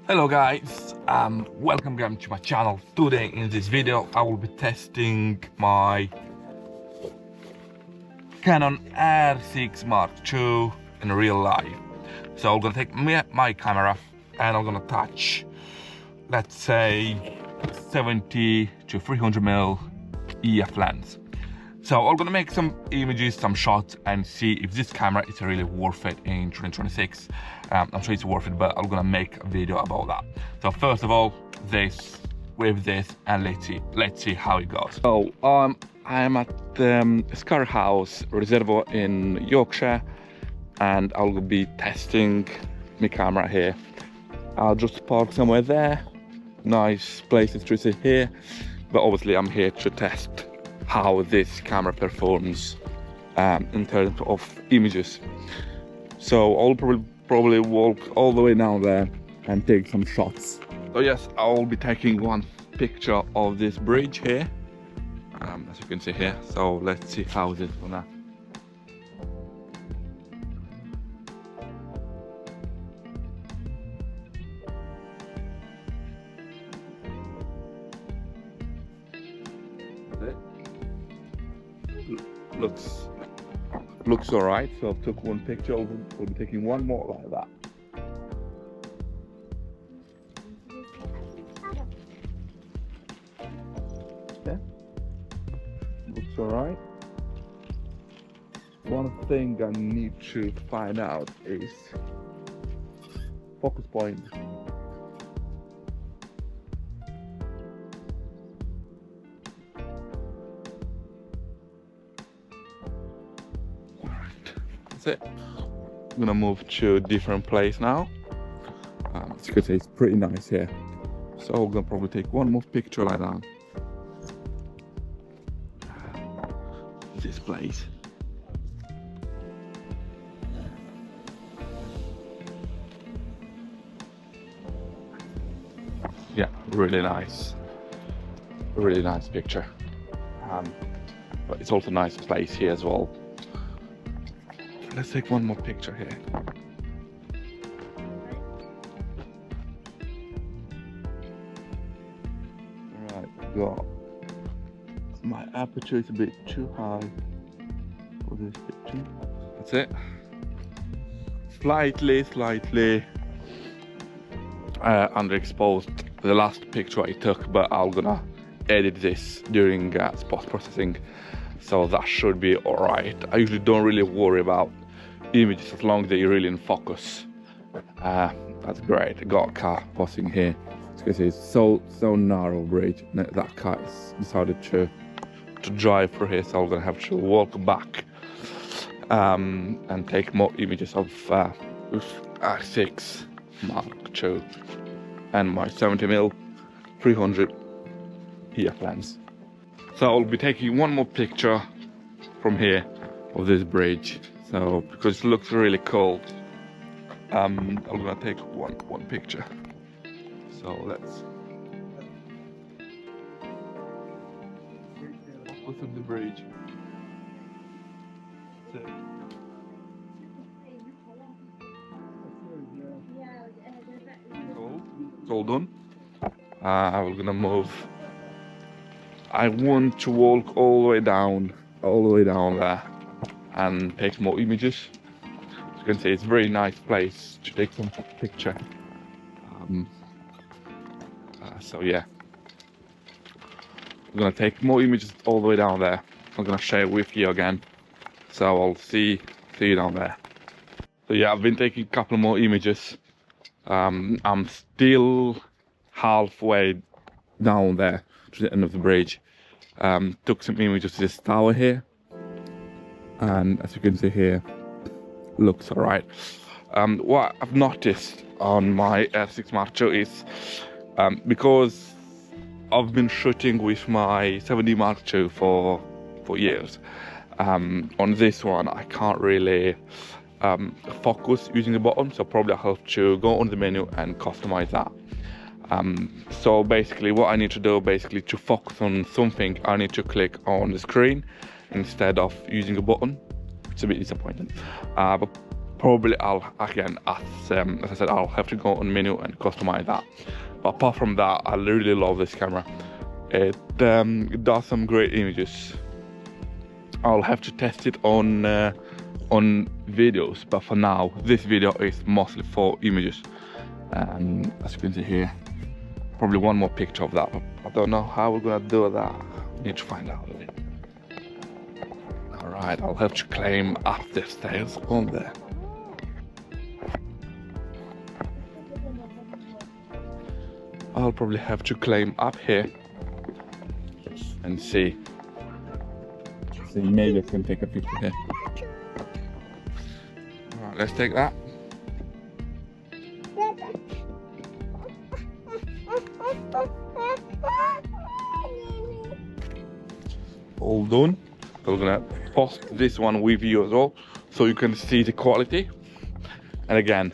Hello guys, welcome again to my channel. Today in this video I will be testing my Canon R6 Mark II in real life. So I'm gonna take my camera and I'm gonna touch, let's say, 70 to 300mm EF lens. So I'm gonna make some images, some shots, and see if this camera is really worth it in 2026. I'm sure it's worth it, but I'm gonna make a video about that. So first of all, this with this, and let's see how it goes. So I'm at Scar House Reservoir in Yorkshire, and I'll be testing my camera here. I'll just park somewhere there. Nice places to sit here, but obviously I'm here to test how this camera performs in terms of images. So I'll probably walk all the way down there and take some shots. So yes, I'll be taking one picture of this bridge here, as you can see here. So let's see how this is gonna. Looks all right. So I took one picture. We'll be taking one more like that. Yeah, looks all right. One thing I need to find out is focus point. It. I'm gonna move to a different place now. As you can see, it's pretty nice here. So I'm gonna probably take one more picture like that. This place. Yeah, really nice picture. But it's also a nice place here as well. Let's take one more picture here. Right, got my aperture is a bit too high for this picture. That's it. Slightly underexposed the last picture I took, but I'm gonna edit this during post processing, so that should be alright. I usually don't really worry about images as long as they're really in focus. That's great. I got a car passing here. As you can see, it's so narrow bridge. That car is decided to drive through here, so I'm gonna have to walk back and take more images of R6 Mark II and my 70mm 300 EF lens. So I'll be taking one more picture from here of this bridge. So because it looks really cool, I'm gonna take one picture. So let's look at the bridge. It's all done. I'm gonna move. I want to walk all the way down there and take more images. As you can see, it's a very nice place to take some picture. So yeah, I'm gonna take more images all the way down there. I'm gonna share with you again. So I'll see you down there. So yeah, I've been taking a couple more images. I'm still halfway down there to the end of the bridge. Took some images of this tower here, and as you can see here, looks alright. What I've noticed on my R6 Mark II is because I've been shooting with my 7D Mark II for years, on this one I can't really focus using the button, so probably I'll have to go on the menu and customize that. So basically what I need to do, to focus on something, I need to click on the screen instead of using a button. It's a bit disappointing, but probably I'll, again, as I said, I'll have to go on menu and customize that. But apart from that, I really love this camera. It does some great images. I'll have to test it on videos, but for now, this video is mostly for images. As you can see here, probably one more picture of that, but I don't know how we're gonna do that. Need to find out. All right, I'll have to climb up the stairs on there. I'll probably have to climb up here and see. Maybe I can take a picture here. All right, let's take that. All done. We're gonna post this one with you as well, so you can see the quality. And again,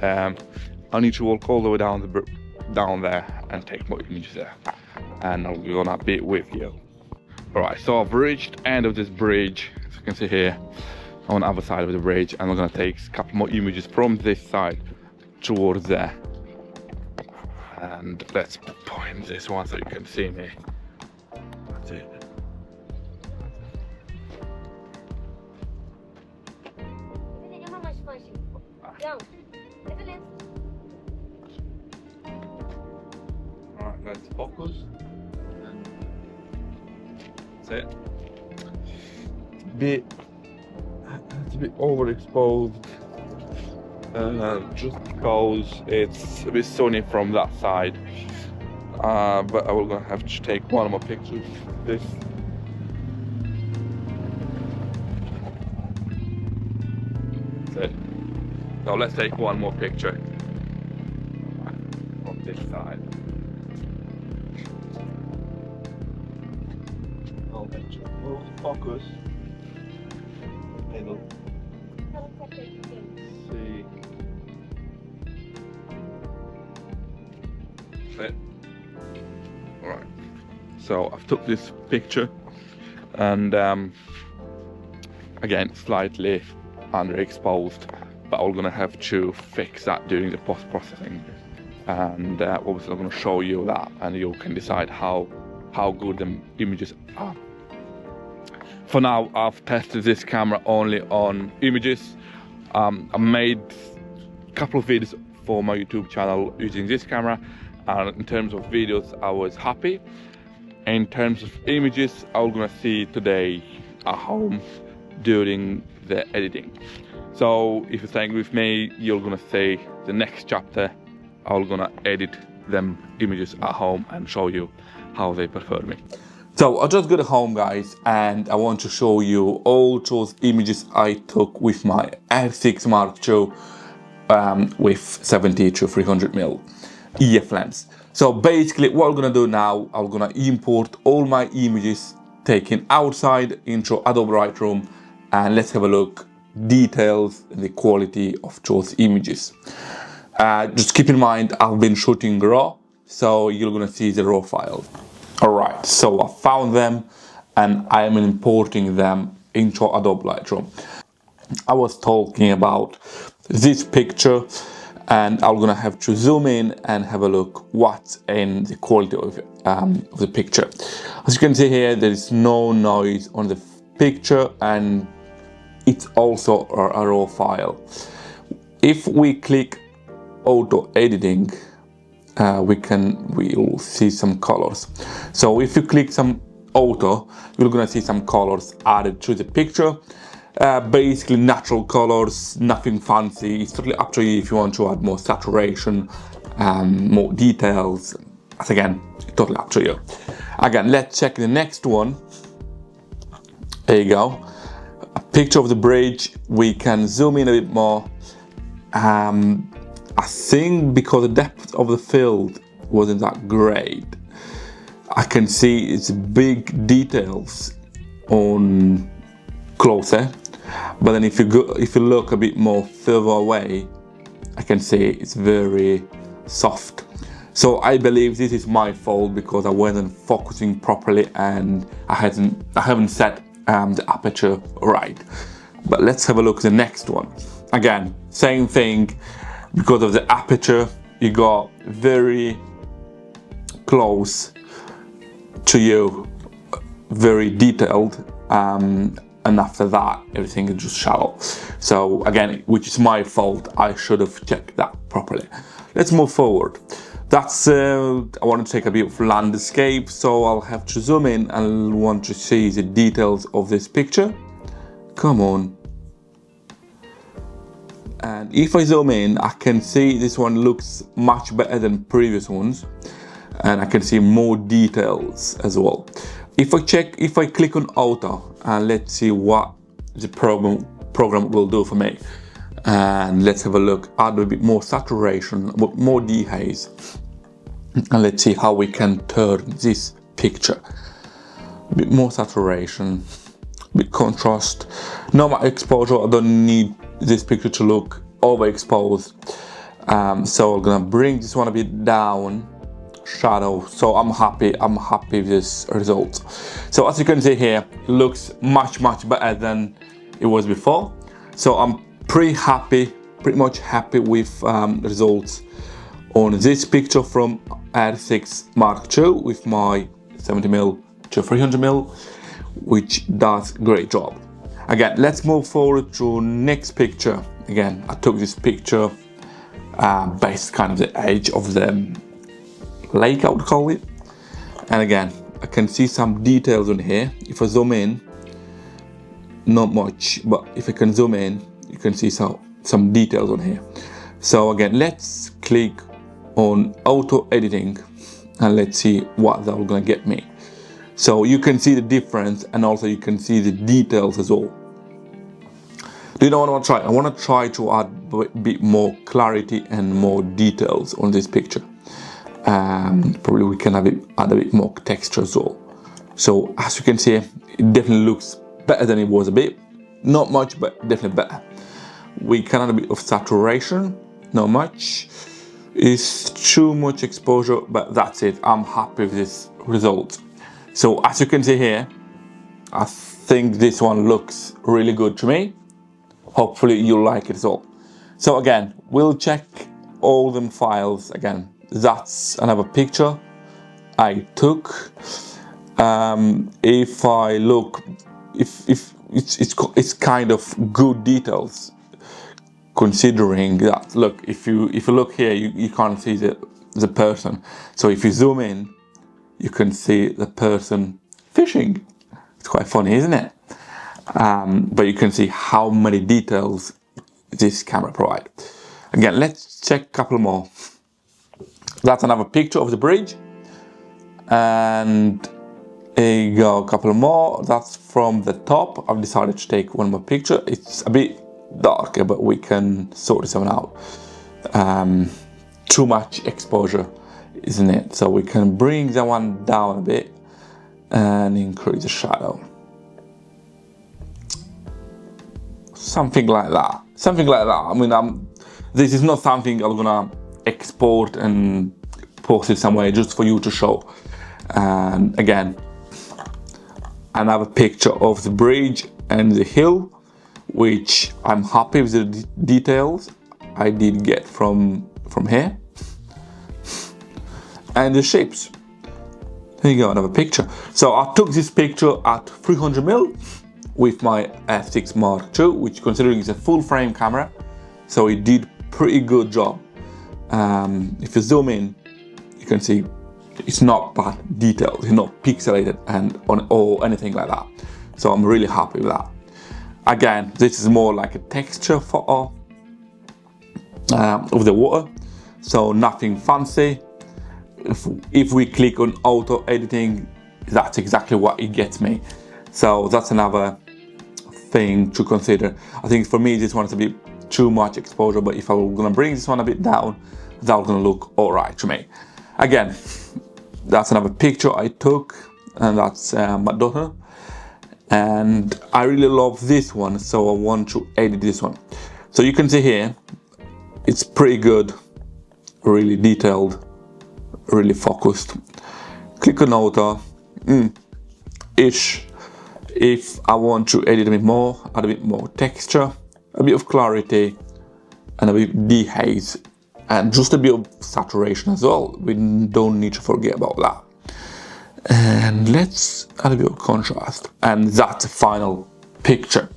I need to walk all the way down there and take more images there, and I'm gonna be with you. All right, so I've reached the end of this bridge, as you can see here, on the other side of the bridge, and I'm gonna take a couple more images from this side towards there. And let's point this one so you can see me. That's it. Alright, let's focus. That's it. It's a bit overexposed. Just because it's a bit sunny from that side, but I will gonna have to take one more picture of this. That's it. Now let's take one more picture from this side. I'll let you move the focus. It'll see. Alright, so I've took this picture, and again slightly underexposed, but I'm gonna have to fix that during the post-processing, and obviously I'm gonna show you that, and you can decide how good the images are. For now, I've tested this camera only on images. I made a couple of videos for my YouTube channel using this camera, and in terms of videos I was happy. In terms of images, I'm gonna see today at home during the editing. So if you're staying with me, you're gonna see the next chapter. I'm gonna edit them images at home and show you how they prefer me. So I just got home, guys, and I want to show you all those images I took with my R6 Mark II with 70-300mm EF lens. So basically what I'm gonna do now, I'm gonna import all my images taken outside into Adobe Lightroom, and let's have a look details and the quality of those images. Just keep in mind I've been shooting raw, so you're gonna see the raw files. Alright, so I found them and I am importing them into Adobe Lightroom. I was talking about this picture, and I'm gonna have to zoom in and have a look what's in the quality of the picture. As you can see here, there is no noise on the picture, and it's also a raw file. If we click auto editing, we'll see some colors. So if you click some auto, you're gonna see some colors added to the picture. Basically natural colors, nothing fancy. It's totally up to you if you want to add more saturation, more details. As again, totally up to you. Again, let's check the next one. There you go. A picture of the bridge. We can zoom in a bit more. I think because the depth of the field wasn't that great, I can see it's big details on closer, but then if you look a bit more further away, I can see it's very soft. So I believe this is my fault because I wasn't focusing properly and I haven't set the aperture right. But let's have a look at the next one. again, same thing, because of the aperture, you got very close to you, very detailed, and after that everything is just shallow. So again, which is my fault, I should have checked that properly. Let's move forward. That's I want to take a bit of landscape, so I'll have to zoom in and want to see the details of this picture. Come on. And if I zoom in, I can see this one looks much better than previous ones, and I can see more details as well. If I click on auto, and let's see what the program will do for me. And let's have a look, add a bit more saturation, more dehaze, and let's see how we can turn this picture. A bit more saturation, a bit contrast, no more exposure. I don't need this picture to look overexposed, so I'm gonna bring this one a bit down, shadow. So I'm happy with this result. So as you can see here, it looks much better than it was before. So I'm pretty much happy with results on this picture from R6 Mark II with my 70mm to 300mm, which does great job. Again, let's move forward to next picture. Again, I took this picture based kind of the edge of the lake, I would call it. And again, I can see some details on here. If I zoom in, not much, but if I can zoom in, you can see some details on here. So again, let's click on auto editing and let's see what that's gonna get me. So you can see the difference, and also you can see the details as well. Do you know what I want to try? I want to try to add a bit more clarity and more details on this picture. Probably we can add a bit more texture as well. So as you can see, it definitely looks better than it was a bit. Not much, but definitely better. We can add a bit of saturation, not much. It's too much exposure, but that's it. I'm happy with this result. So as you can see here, I think this one looks really good to me. Hopefully you like it as well. So again, we'll check all them files again. That's another picture I took. If I look, if it's kind of good details, considering that, look, if you look here, you can't see the person. So if you zoom in, you can see the person fishing. It's quite funny, isn't it? But you can see how many details this camera provides. Again, let's check a couple more. That's another picture of the bridge. And here you go, a couple more. That's from the top. I've decided to take one more picture. It's a bit darker, but we can sort this one out. Too much exposure, isn't it? So we can bring that one down a bit and increase the shadow. Something like that. Something like that. I mean, this is not something I'm gonna export and post it somewhere just for you to show. And again, another picture of the bridge and the hill, which I'm happy with the details I did get from here. And the ships. There you go, another picture. So I took this picture at 300mm with my R6 Mark II, which considering it's a full frame camera, so it did pretty good job. If you zoom in, you can see it's not bad detailed, it's not pixelated or anything like that. So I'm really happy with that. Again, this is more like a texture photo of the water, so nothing fancy. If we click on auto editing, that's exactly what it gets me. So that's another thing to consider. I think for me this one's a bit too much exposure, but if I'm gonna bring this one a bit down, that's gonna look alright to me. Again, that's another picture I took, and that's my daughter. And I really love this one, so I want to edit this one. So you can see here, it's pretty good, really detailed, really focused. Click on auto, ish. If I want to edit a bit more, add a bit more texture, a bit of clarity, and a bit dehaze, and just a bit of saturation as well. We don't need to forget about that. And let's add a bit of contrast, and that's the final picture.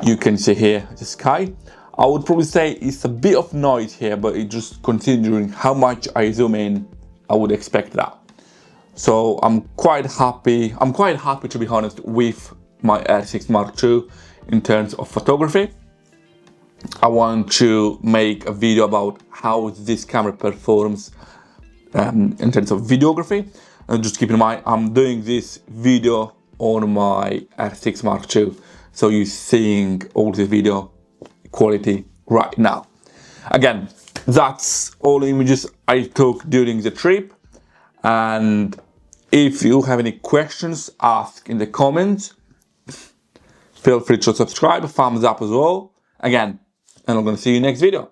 You can see here the sky. I would probably say it's a bit of noise here, but it just considering how much I zoom in, I would expect that. So I'm quite happy to be honest with my R6 Mark II in terms of photography. I want to make a video about how this camera performs in terms of videography. And just keep in mind, I'm doing this video on my R6 Mark II, so you're seeing all the video quality right now. Again, that's all images I took during the trip, and if you have any questions, ask in the comments. Feel free to subscribe, thumbs up as well. Again, and I'm gonna see you next video.